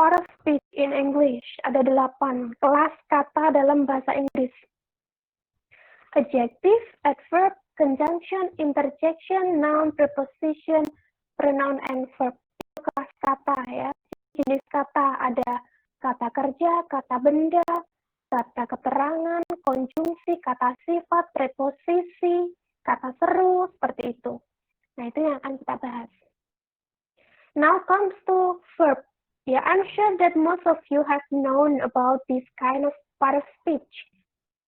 part of speech in English. Ada 8 kelas kata dalam bahasa Inggris. Adjective, adverb, conjunction, interjection, noun, preposition, pronoun, and verb. Itu kelas kata ya. Jenis kata ada kata kerja, kata benda, kata keterangan, konjungsi, kata sifat, preposisi, kata seru, seperti itu. Nah, itu yang akan kita bahas. Now comes to verb. Yeah, I'm sure that most of you have known about this kind of part of speech.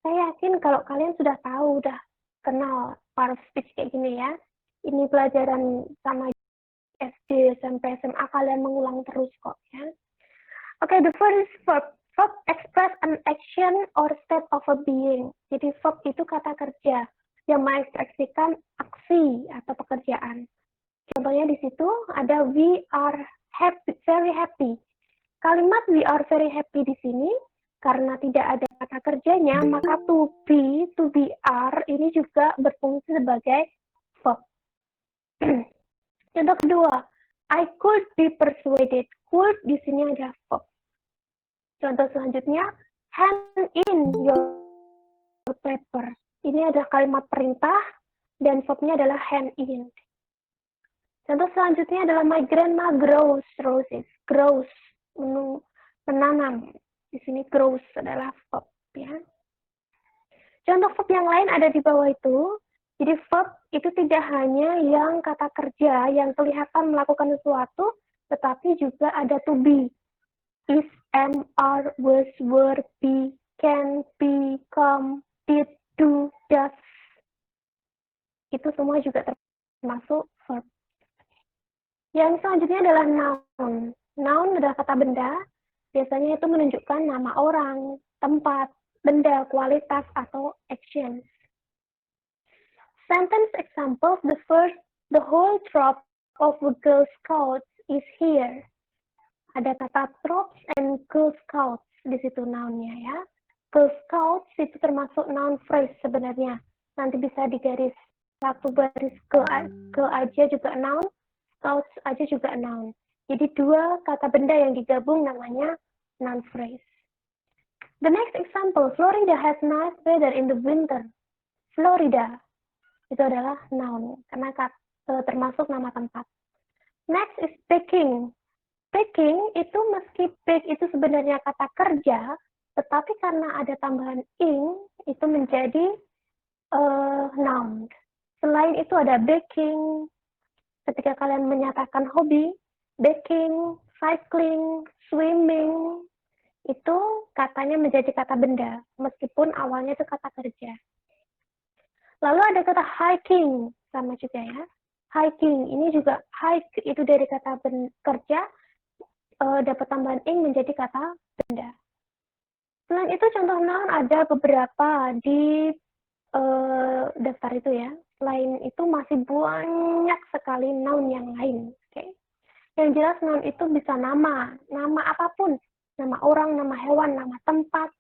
Saya yakin kalau kalian sudah tahu, udah kenal part of speech kayak gini ya. Ini pelajaran sama SD, SMP, SMA, kalian mengulang terus kok ya. Okay, the first verb. Verb express an action or state of a being. Jadi verb itu kata kerja yang mengekspresikan aksi atau pekerjaan. Contohnya di situ ada we are happy, very happy. Kalimat we are very happy di sini karena tidak ada kata kerjanya, maka to be are ini juga berfungsi sebagai verb. Contoh kedua, I could be persuaded. Could di sini ada verb. Contoh selanjutnya, hand in your paper. Ini adalah kalimat perintah dan verbnya adalah hand in. Contoh selanjutnya adalah my grandma grows roses. Grows, menanam. Di sini grows adalah verb ya. Contoh verb yang lain ada di bawah itu. Jadi verb itu tidak hanya yang kata kerja yang kelihatan melakukan sesuatu, tetapi juga ada to be. Is, am, are, was, were, be, can, be, come, did, do, does. Itu semua juga termasuk verb. Yang selanjutnya adalah noun. Noun adalah kata benda. Biasanya itu menunjukkan nama orang, tempat, benda, kualitas, atau action. Sentence examples, the whole troop of the Girl Scouts is here. Ada kata troops and Girl Scouts di situ nounnya ya. Girl Scouts itu termasuk noun phrase sebenarnya. Nanti bisa digaris satu baris ke aja juga noun, Scouts aja juga noun. Jadi 2 kata benda yang digabung namanya noun phrase. The next example, Florida has nice weather in the winter. Florida itu adalah noun karena termasuk nama tempat. Next is baking. Baking itu meski bake itu sebenarnya kata kerja, tetapi karena ada tambahan ing itu menjadi noun. Selain itu ada baking. Ketika kalian menyatakan hobi, baking, cycling, swimming, itu katanya menjadi kata benda, meskipun awalnya itu kata kerja. Lalu ada kata hiking, sama juga ya. Hiking, ini juga hike itu dari kata kerja, dapat tambahan ing menjadi kata benda. Selain itu contoh noun ada beberapa di daftar itu ya. Selain itu masih banyak sekali noun yang lain. Okay. Yang jelas noun itu bisa nama apapun, nama orang, nama hewan, nama tempat,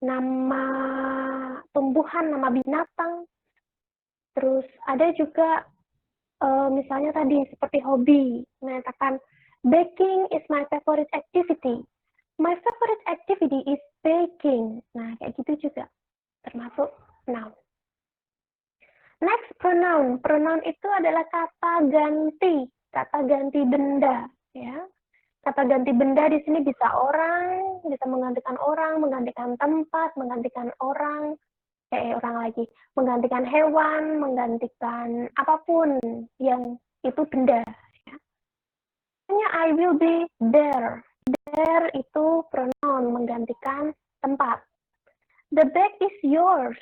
nama tumbuhan, nama binatang. Terus ada juga misalnya tadi seperti hobi, mengatakan baking is my favorite activity. My favorite activity is baking. Nah, kayak gitu juga termasuk noun. Next, pronoun. Pronoun itu adalah kata ganti benda, ya. Kata ganti benda di sini bisa orang, bisa menggantikan orang, menggantikan tempat, menggantikan orang lagi, menggantikan hewan, menggantikan apapun yang itu benda. Ya. I will be there. There itu pronoun menggantikan tempat. The bag is yours.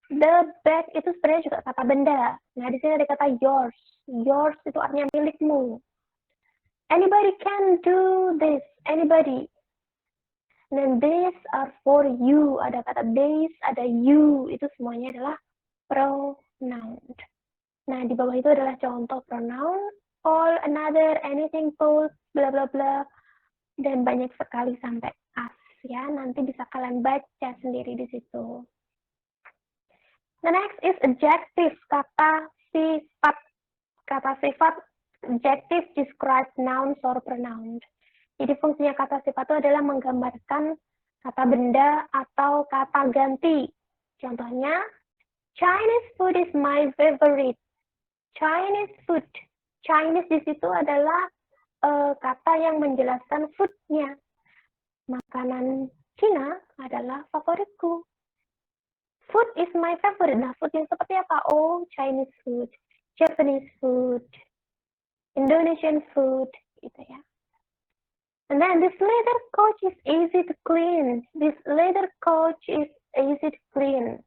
The bag itu sebenarnya juga kata benda. Nah, di sini ada kata yours. Yours itu artinya milikmu. Anybody can do this. Anybody. Dan these are for you. Ada kata these, ada you. Itu semuanya adalah pronoun. Nah, di bawah itu adalah contoh pronoun. All, another, anything, both, bla bla bla. Dan banyak sekali sampai as. Ya, nanti bisa kalian baca sendiri di situ. The next is adjective, kata sifat. Kata sifat, adjective describe nouns or pronouns. Jadi fungsinya kata sifat itu adalah menggambarkan kata benda atau kata ganti. Contohnya, Chinese food is my favorite. Chinese food. Chinese di situ adalah kata yang menjelaskan food-nya. Makanan Cina adalah favoritku. Food is my favorite. Nah, food yang seperti apa? Oh, Chinese food, Japanese food, Indonesian food, gitu ya. And then this leather coat is easy to clean. This leather coat is easy to clean.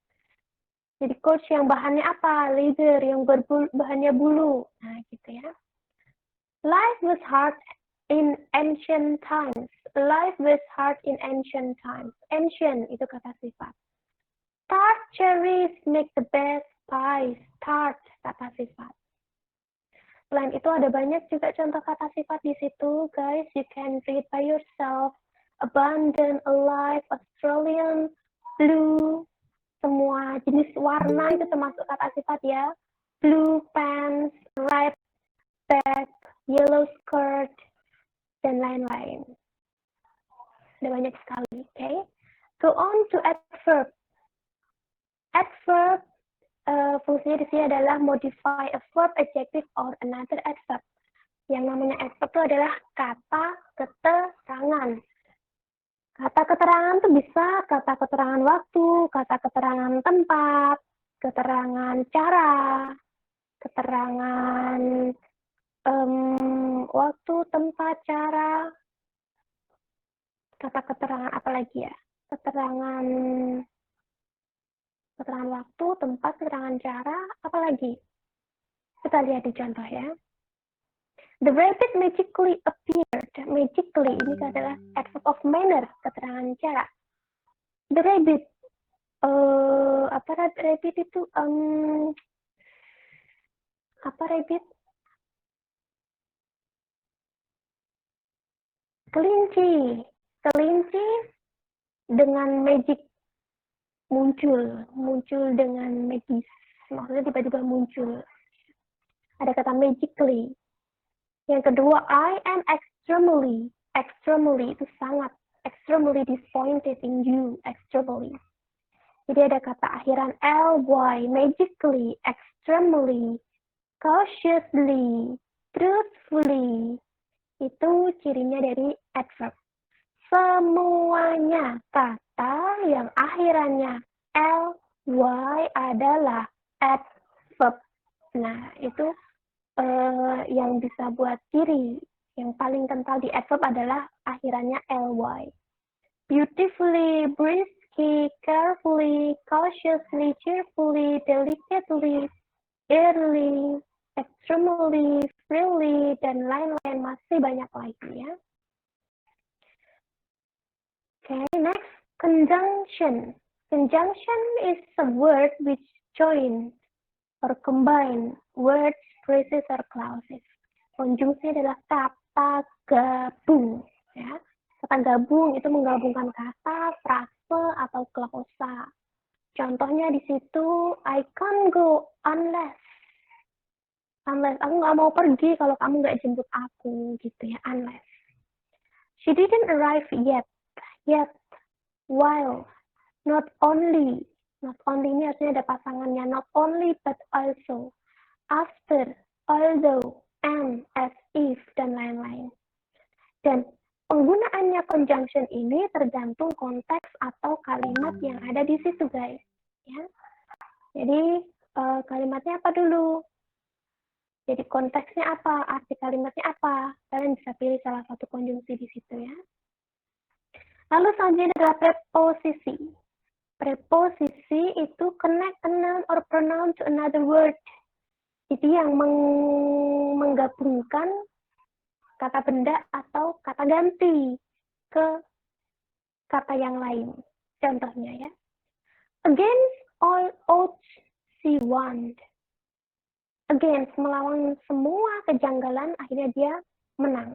Jadi coat yang bahannya apa? Leather, yang bahannya bulu. Nah, gitu ya. Life was hard in ancient times. Life was hard in ancient times. Ancient itu kata sifat. Tart cherries make the best pies. Tart kata sifat. Selain itu ada banyak juga contoh kata sifat di situ, guys. You can read by yourself. Abundant, alive, Australian, blue, semua jenis warna itu termasuk kata sifat ya. Blue pants, red bag, yellow skirt, dan lain-lain. Ada banyak sekali, okay? Go on to adverb. Adverb fungsinya di sini adalah modify a verb, adjective, or another adverb. Yang namanya adverb itu adalah kata keterangan. Kata keterangan itu bisa kata keterangan waktu, kata keterangan tempat, keterangan cara, keterangan waktu, tempat, cara, kata keterangan apa lagi ya? Keterangan waktu, tempat, keterangan cara, apa lagi? Kita lihat di contoh ya. The rabbit magically appeared. Magically ini adalah adverb of manner, keterangan cara. The rabbit, apa rabbit itu? Apa rabbit? Kelinci. Kelinci dengan magic muncul dengan magis. Maksudnya tiba-tiba muncul. Ada kata magically. Yang kedua, I am extremely itu sangat, extremely disappointed in you, extremely. Jadi ada kata akhiran ly, magically, extremely, cautiously, truthfully. Itu cirinya dari adverb. Semuanya kata yang akhirannya ly adalah adverb. Nah, itu yang bisa buat ciri. Yang paling kental di adverb adalah akhirannya ly. Beautifully, briskly, carefully, cautiously, cheerfully, delicately, early, extremely, freely, dan lain-lain, masih banyak lagi ya. Okay, next, conjunction. Conjunction is a word which joins or combine words, phrases, or clauses. Konjungsi adalah kata gabung. Ya. Kata gabung itu menggabungkan kata, frase, atau klausa. Contohnya di situ, I can't go unless aku nggak mau pergi kalau kamu nggak jemput aku, gitu ya, unless. She didn't arrive yet, while, not only ini artinya ada pasangannya, not only but also, after, although, and, as if, dan lain-lain. Dan penggunaannya conjunction ini tergantung konteks atau kalimat yang ada di situ, guys. Ya. Jadi kalimatnya apa dulu? Jadi konteksnya apa? Arti kalimatnya apa? Kalian bisa pilih salah satu konjungsi di situ ya. Lalu selanjutnya adalah preposisi. Preposisi itu connect a noun or pronoun to another word. Jadi yang menggabungkan kata benda atau kata ganti ke kata yang lain. Contohnya ya. Against all odds she won. Against, melawan semua kejanggalan, akhirnya dia menang.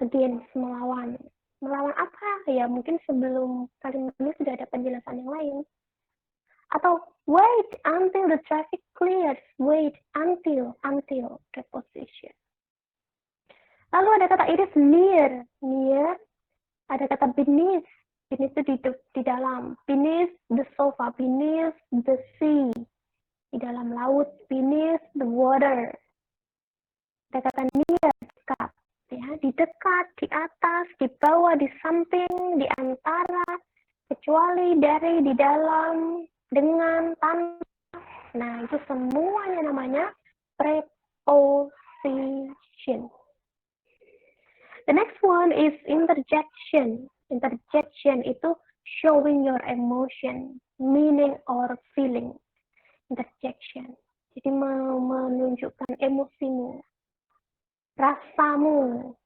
Against, melawan. Melawan apa? Ya mungkin sebelum kalimat ini sudah ada penjelasan yang lain. Atau wait until the traffic clears. Wait until preposition. Lalu ada kata iris near. Near. Ada kata beneath. Beneath itu di dalam. Beneath the sofa. Beneath the sea. Di dalam laut. Beneath the water. Ada kata near, dekat. Ya, di dekat, di atas, di bawah, di samping, di antara, kecuali, dari, di dalam, dengan, tanpa. Nah, itu semuanya namanya preposition. The next one is interjection. Interjection itu showing your emotion, meaning, or feeling. Interjection. Jadi menunjukkan emosimu, rasamu,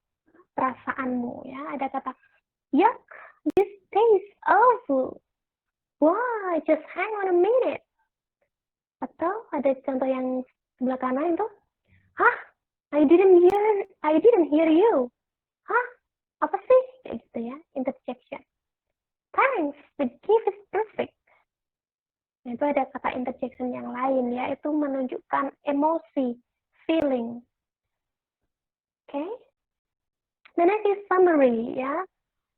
perasaanmu. Ya, ada kata, yuck, this tastes awful. Why, just hang on a minute. Atau ada contoh yang sebelah kanan itu, hah, I didn't hear you. Hah, apa sih? Kayak gitu ya, interjection. Thanks, the gift is perfect. Nah, itu ada kata interjection yang lain, yaitu menunjukkan emosi, feeling. Okay? The next is summary, ya.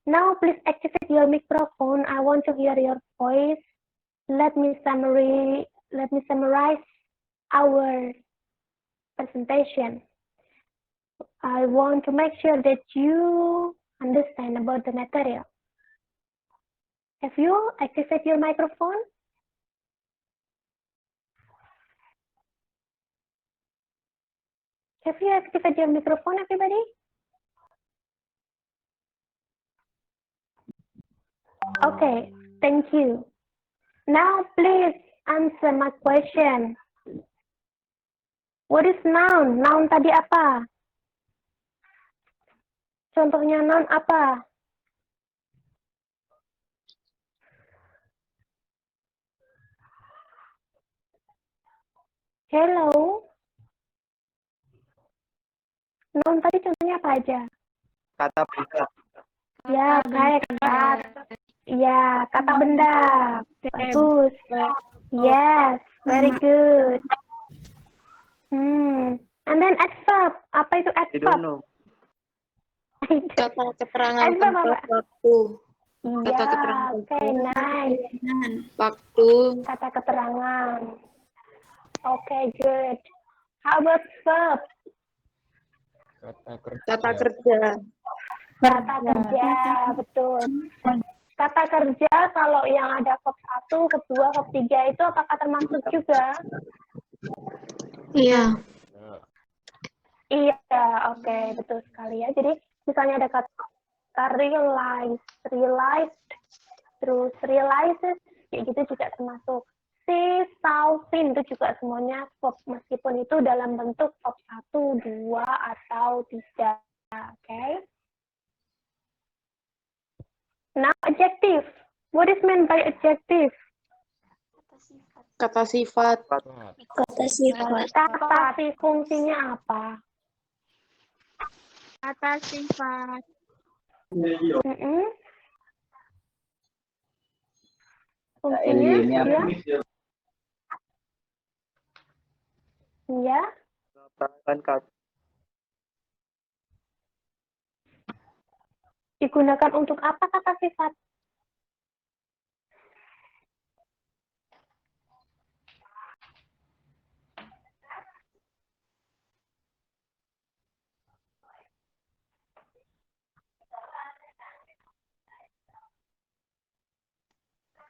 Now please activate your microphone. I want to hear your voice. Let me summarize our presentation. I want to make sure that you understand about the material. Have you activated your microphone? Have you activated your microphone, everybody? Okay, thank you. Now please answer my question. What is noun? Noun tadi apa? Contohnya noun apa? Hello? Noun tadi contohnya apa aja? Kata benda. Ya, kayak ya, kata benda. Bagus. Yes, very good. And then adverb. Apa itu I don't adverb? know. Kata keterangan Adverb tempat apa? waktu. Iya, Kata keterangan okay, nice. waktu. Kata keterangan. Okay, good. How about verb? Kata kerja. Kata kerja, betul. Kata kerja kalau yang ada verb 1, verb 2, verb 3 itu apakah termasuk juga? Iya. Iya, oke, betul sekali ya. Jadi misalnya ada kata realize, realized, terus realizes, kayak gitu juga termasuk. See, saw, seen itu juga semuanya verb meskipun itu dalam bentuk verb 1, 2, atau 3. Okay? Now adjective. What is meant by adjective? Kata sifat. Kata sifat. Kata si fungsinya apa? Kata sifat. Fungsinya ya? Ya. Digunakan untuk apa kata sifat?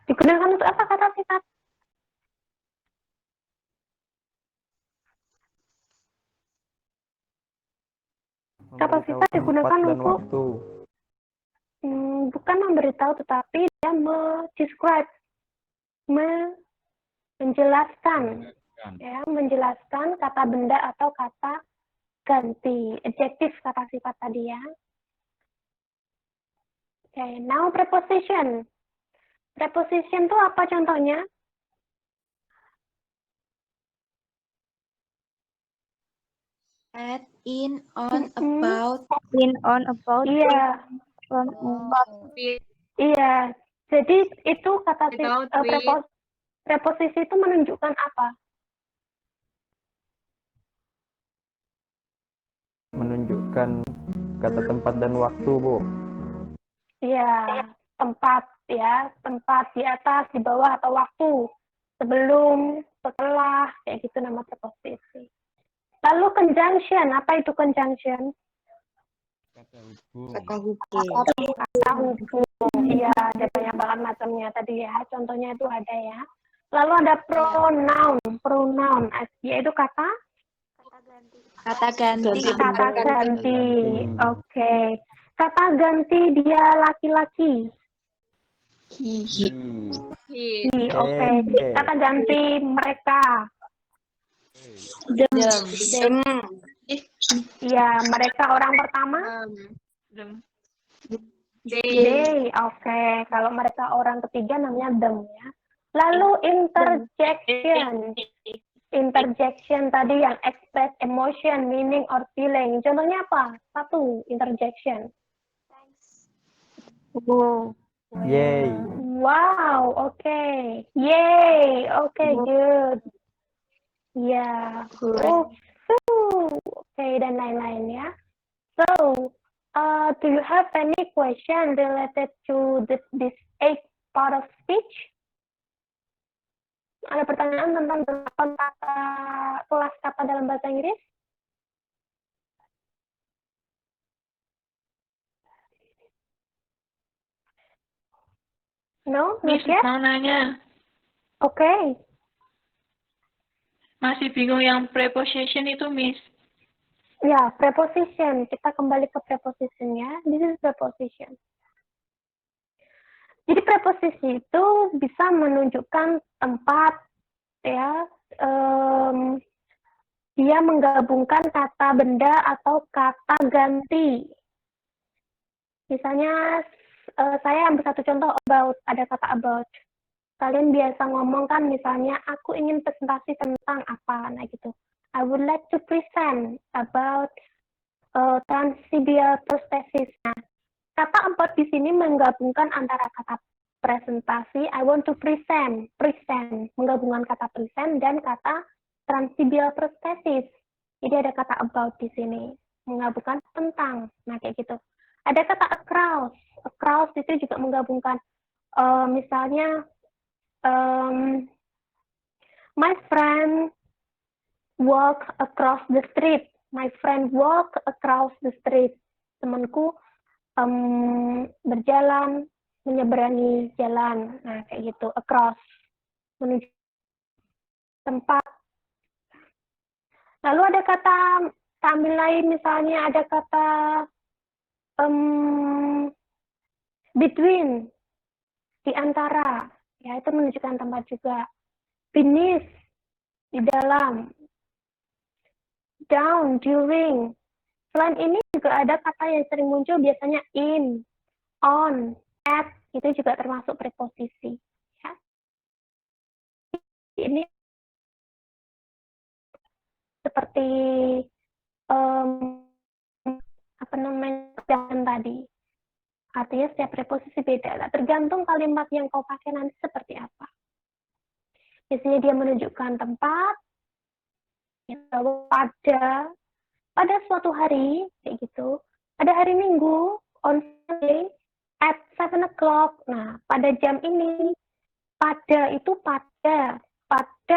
Digunakan untuk apa kata sifat? Kata sifat digunakan untuk bukan memberitahu, tetapi dia describe, menjelaskan, ya, menjelaskan kata benda atau kata ganti, adjektif kata sifat tadi ya. Okay, now preposition. Preposition itu apa contohnya? At, in, on, about. In, on, about. Iya, From, iya. Jadi itu kata Without, with. preposisi itu menunjukkan apa? Menunjukkan kata tempat dan waktu, Bu. Ya, tempat ya, tempat di atas, di bawah atau waktu. Sebelum, setelah, kayak gitu nama preposisi. Lalu conjunction, apa itu conjunction? Kata hubung. Kata hubung. Kata hubung, iya ada banyak banget macamnya tadi ya. Contohnya itu ada ya. Lalu ada pronoun, yaitu kata Kata ganti. kata ganti. Oke. Kata ganti dia laki-laki. He. Oke. Kata ganti mereka. Dem. Iya, mereka orang pertama. They. Oke. Kalau mereka orang ketiga namanya them ya. Lalu interjection. Interjection tadi yang express emotion, meaning, or feeling. Contohnya apa? Satu, interjection. Yay. Wow, okay. Yay, okay, good. Ya, okay, dan lain-lain ya. So, do you have any question related to this 8 part of speech? Ada pertanyaan tentang 8 kata kelas kata dalam bahasa Inggris? No, not Miss, yet? mau nanya, Okay. masih bingung yang preposition itu, Miss. Ya, preposition. Kita kembali ke preposition ya. This is preposition. Jadi preposisi itu bisa menunjukkan tempat ya. Dia menggabungkan kata benda atau kata ganti. Misalnya saya ambil satu contoh about, ada kata about. Kalian biasa ngomong kan misalnya aku ingin presentasi tentang apa, nah gitu. I would like to present about transcendental prosthesis. Nah, kata about di sini menggabungkan antara kata presentasi, I want to present, menggabungkan kata present dan kata transcendental prosthesis. Jadi ada kata about di sini, menggabungkan tentang. Nah, kayak gitu. Ada kata across itu juga menggabungkan misalnya my friend walk across the street. My friend walk across the street. Temanku berjalan menyeberangi jalan. Nah, kayak gitu. Across. Menuju tempat. Lalu ada kata tamil lain, misalnya ada kata between, di antara. Ya, itu menunjukkan tempat juga. Beneath, di dalam. Down, during. Selain ini juga ada kata yang sering muncul biasanya in, on, at, itu juga termasuk preposisi. Ya. Ini seperti apa namanya yang tadi. Artinya setiap preposisi beda. Tergantung kalimat yang kau pakai nanti seperti apa. Biasanya dia menunjukkan tempat, pada suatu hari, kayak gitu. Pada hari Minggu, on Sunday, at 7 o'clock. Nah, pada jam ini, pada itu pada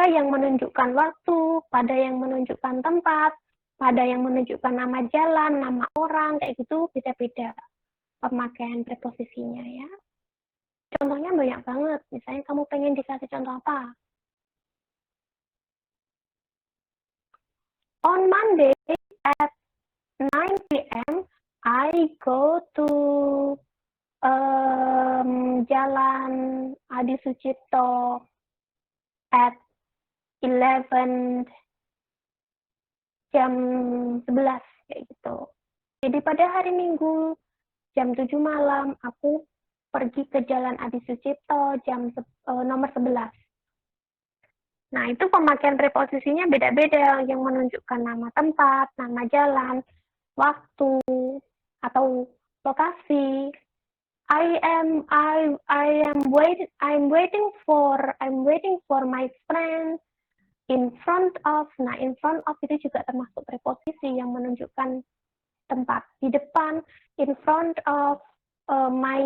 yang menunjukkan waktu, pada yang menunjukkan tempat, pada yang menunjukkan nama jalan, nama orang, kayak gitu, beda-beda pemakaian preposisinya ya. Contohnya banyak banget. Misalnya kamu pengen dikasih contoh apa? On Monday at 9 p.m. I go to Jalan Adi Sucipto at 11 jam 11 kayak gitu. Jadi pada hari Minggu jam 7 malam aku pergi ke Jalan Adi Sucipto jam nomor 11. Nah, itu pemakaian preposisinya beda-beda yang menunjukkan nama tempat, nama jalan, waktu atau lokasi. I'm waiting for my friend in front of. Nah, in front of itu juga termasuk preposisi yang menunjukkan tempat, di depan, in front of my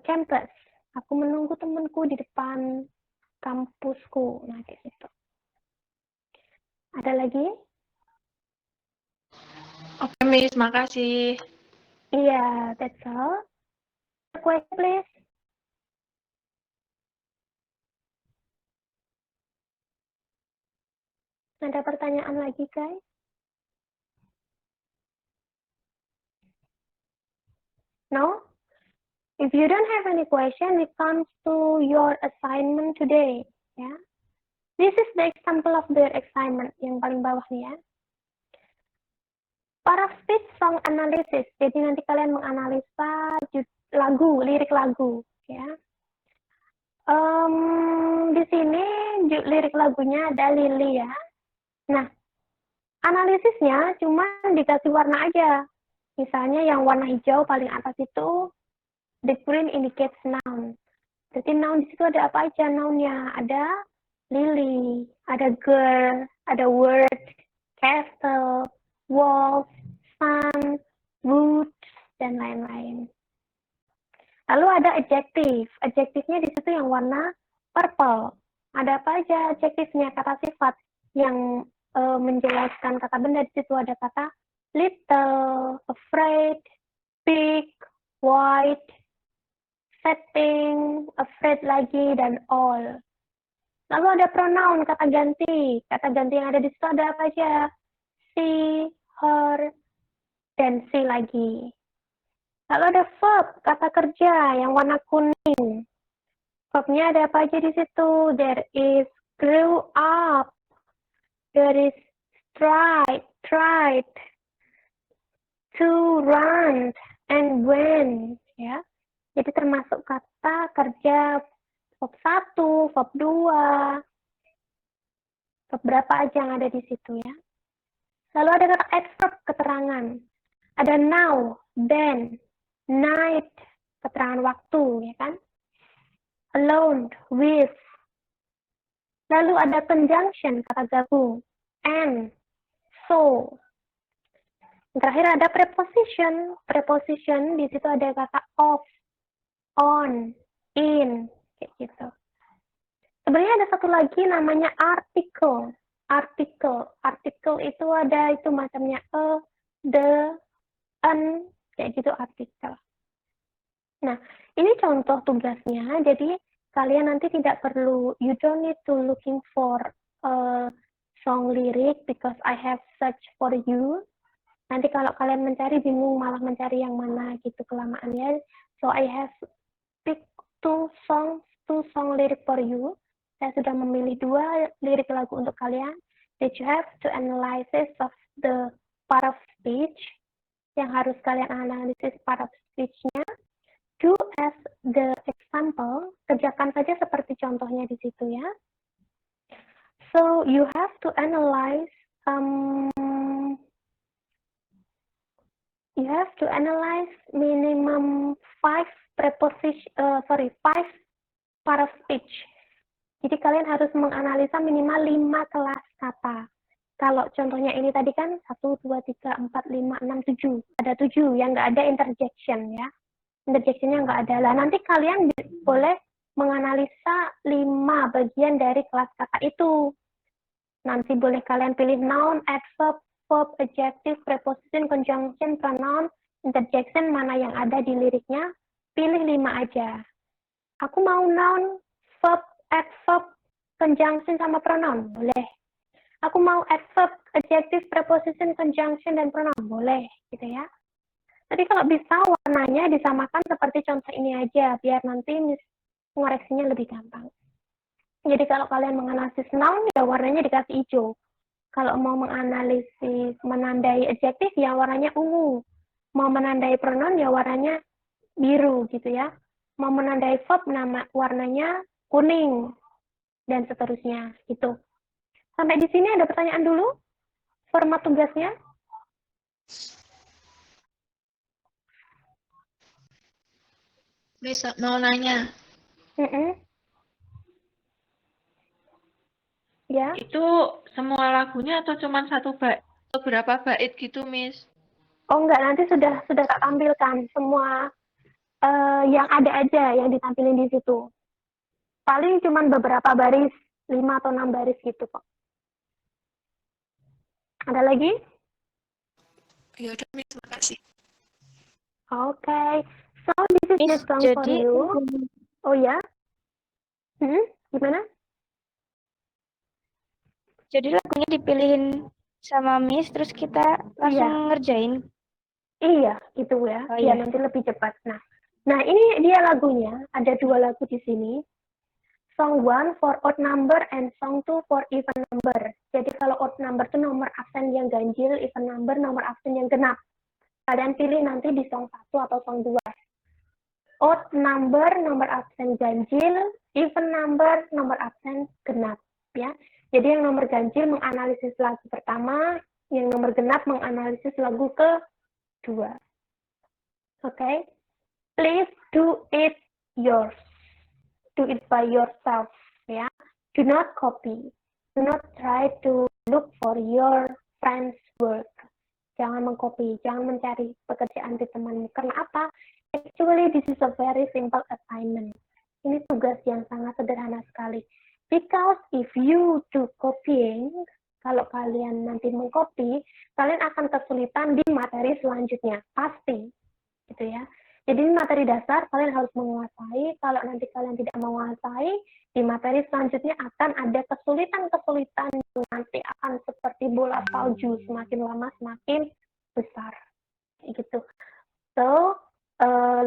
campus. Aku menunggu temanku di depan kampusku. Nah, kayak gitu. Ada lagi? Oke, Miss. Makasih. Iya, that's all. Question, please. Ada pertanyaan lagi, guys? No? If you don't have any question, it comes to your assignment today. Ya. This is the example of their assignment yang paling bawah nih ya. Para speech song analysis. Jadi nanti kalian menganalisa lagu, lirik lagu. Ya. Di sini lirik lagunya ada Lily ya. Nah, analisisnya cuma dikasih warna aja. Misalnya yang warna hijau paling atas itu the green indicates noun. Jadi noun di situ ada apa aja nounnya? Ada lily, ada girl, ada word, castle, walls, sun, wood, dan lain-lain. Lalu ada adjective. Adjectivenya di situ yang warna purple. Ada apa aja adjectivenya? Kata sifat yang menjelaskan kata benda. Di situ ada kata little, afraid, big, white, setting, afraid lagi, dan all. Lalu ada pronoun, kata ganti. Kata ganti yang ada di situ ada apa aja? She, her, dan she lagi. Lalu ada verb, kata kerja yang warna kuning. Verbnya ada apa aja di situ? There is grew up. There is tried, to run, and went. Ya. Jadi termasuk kata kerja verb 1, verb 2, verb berapa aja yang ada di situ ya. Lalu ada kata adverb, keterangan. Ada now, then, night, keterangan waktu, ya kan? Alone, with. Lalu ada conjunction, kata gabung. And, so. Terakhir ada preposition. Preposition, di situ ada kata of, on, in, kayak gitu. Sebenarnya ada satu lagi namanya article. Article itu ada itu macamnya the, an, kayak gitu artikel. Nah, ini contoh tugasnya. Jadi kalian nanti tidak perlu, you don't need to looking for song lyric because I have search for you. Nanti kalau kalian mencari bingung malah mencari yang mana gitu kelamaannya. So I have pick two song lyric for you. Saya sudah memilih 2 lirik lagu untuk kalian. That you have to analysis of the part of speech. Yang harus kalian analisis part of speech-nya. Do as the example. Kerjakan saja seperti contohnya di situ ya. So you have to analyze. You have to analyze minimum 5 part of speech. Jadi kalian harus menganalisa minimal 5 kelas kata. Kalau contohnya ini tadi kan 1, 2, 3, 4, 5, 6, 7. Ada 7 yang nggak ada interjection ya. Interjectionnya nggak ada. Lah nanti kalian boleh menganalisa 5 bagian dari kelas kata itu. Nanti boleh kalian pilih noun, adverb, verb, adjective, preposition, conjunction, pronoun, interjection, mana yang ada di liriknya. Pilih 5 aja. Aku mau noun, verb, adverb, conjunction, sama pronoun. Boleh. Aku mau adverb, adjective, preposition, conjunction, dan pronoun. Boleh. Gitu ya. Jadi kalau bisa warnanya disamakan seperti contoh ini aja. Biar nanti mengoreksinya lebih gampang. Jadi kalau kalian menganalisis noun, ya warnanya dikasih hijau. Kalau mau menganalisis, menandai adjective, ya warnanya ungu. Mau menandai pronoun, ya warnanya biru gitu ya. Mau menandai verb, warnanya kuning. Dan seterusnya gitu. Sampai di sini ada pertanyaan dulu? Format tugasnya? Bisa mau nanya. Ya. Itu semua lagunya atau cuma satu bait? Atau berapa bait gitu, Miss? Oh enggak, nanti sudah tak tampilkan semua yang ada aja yang ditampilin di situ. Paling cuman beberapa baris, 5 atau 6 baris gitu kok. Ada lagi? Ya udah, Miss, makasih. Okay. So this is the Miss, song for jadi you. Oh ya? Gimana? jadi lagunya dipilihin sama Miss, terus kita langsung ngerjain. Iya, gitu ya. Oh, Biar iya. nanti lebih cepat. Nah ini dia lagunya. Ada 2 lagu di sini. Song 1 for odd number and song 2 for even number. Jadi kalau odd number itu nomor absen yang ganjil, even number nomor absen yang genap. Kalian pilih nanti di song 1 atau song 2. Odd number nomor absen ganjil, even number nomor absen genap. Ya. Jadi yang nomor ganjil menganalisis lagu pertama, yang nomor genap menganalisis lagu kedua. Okay? Please do it yours. Do it by yourself, ya. Do not copy. Do not try to look for your friend's work. Jangan mengcopy, jangan mencari pekerjaan di temanmu. Karena apa? Actually, this is a very simple assignment. Ini tugas yang sangat sederhana sekali. Because if you do copying, kalau kalian nanti mengcopy, kalian akan kesulitan di materi selanjutnya. Pasti. Gitu ya. Jadi materi dasar kalian harus menguasai. Kalau nanti kalian tidak menguasai, di materi selanjutnya akan ada kesulitan-kesulitan yang nanti akan seperti bola salju, semakin lama semakin besar. Gitu. So,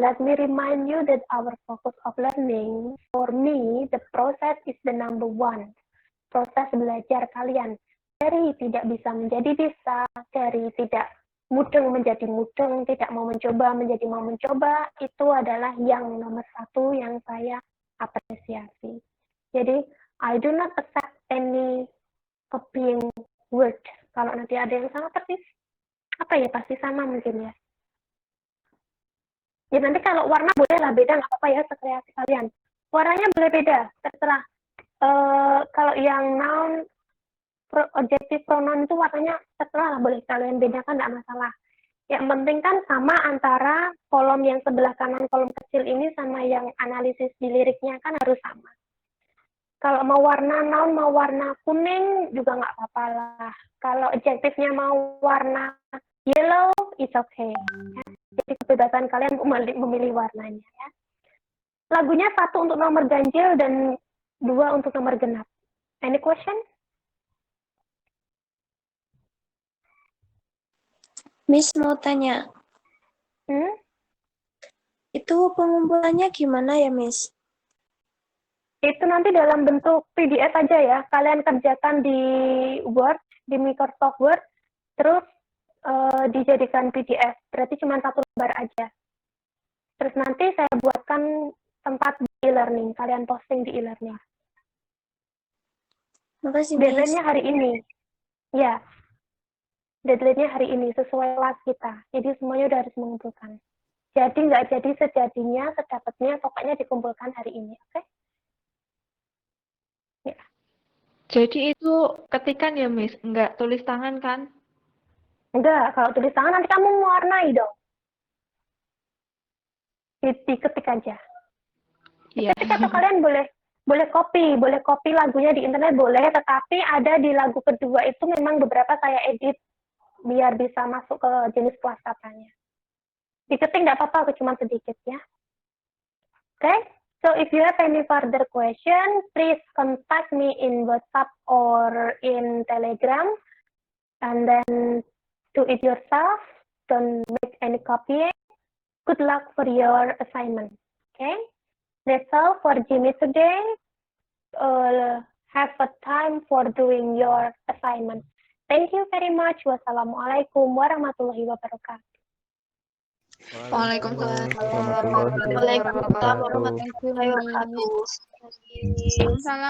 let me remind you that our focus of learning, for me, the process is the number 1. Proses belajar kalian. Dari tidak bisa menjadi bisa, dari tidak mudeng menjadi mudeng, tidak mau mencoba menjadi mau mencoba, itu adalah yang nomor 1 yang saya apresiasi. Jadi, I do not accept any copying word. Kalau nanti ada yang sama persis, apa ya, pasti sama mungkin ya. Ya nanti kalau warna bolehlah beda, nggak apa-apa ya, sekreasi kalian. Warnanya boleh beda, terserah. Kalau yang noun, objektif pronoun itu warnanya terserah lah, boleh kalian bedakan, nggak masalah. Yang penting kan sama antara kolom yang sebelah kanan, kolom kecil ini sama yang analisis di liriknya kan harus sama. Kalau mau warna noun, mau warna kuning juga nggak apa-apa lah. Kalau adjektifnya mau warna yellow, it's okay. Ya. Jadi kebebasan kalian memilih warnanya. Ya. Lagunya 1 untuk nomor ganjil dan 2 untuk nomor genap. Any question? Miss mau tanya, itu pengumpulannya gimana ya, Miss? Itu nanti dalam bentuk PDF aja ya. Kalian kerjakan di Word, di Microsoft Word, terus dijadikan PDF. Berarti cuma 1 lembar aja. Terus nanti saya buatkan tempat di e-learning. Kalian posting di e-learning. Makasih, Miss. Deadline-nya hari ini. Ya. Deadline-nya hari ini sesuai kelas kita. Jadi semuanya udah harus mengumpulkan. Jadi nggak jadi sejadinya, sedapatnya, pokoknya dikumpulkan hari ini. Oke? Ya. Jadi itu ketikan ya, Miss? Enggak tulis tangan kan? Enggak, kalau tulis tangan nanti kamu mewarnai dong. Diketik aja. Iya. Ketik atau kalian boleh copy lagunya di internet boleh, tetapi ada di lagu kedua itu memang beberapa saya edit biar bisa masuk ke jenis kelas katanya. Diketik nggak apa-apa, cuma sedikit ya. Okay? So if you have any further question, please contact me in WhatsApp or in Telegram, and then do it yourself. Don't make any copying. Good luck for your assignment. Okay? That's all for Jimmy today. Have a time for doing your assignment. Thank you very much. Wassalamualaikum warahmatullahi wabarakatuh. Waalaikumsalam. Warahmatullahi wabarakatuh. Waalaikumsalam warahmatullahi wabarakatuh. Salam.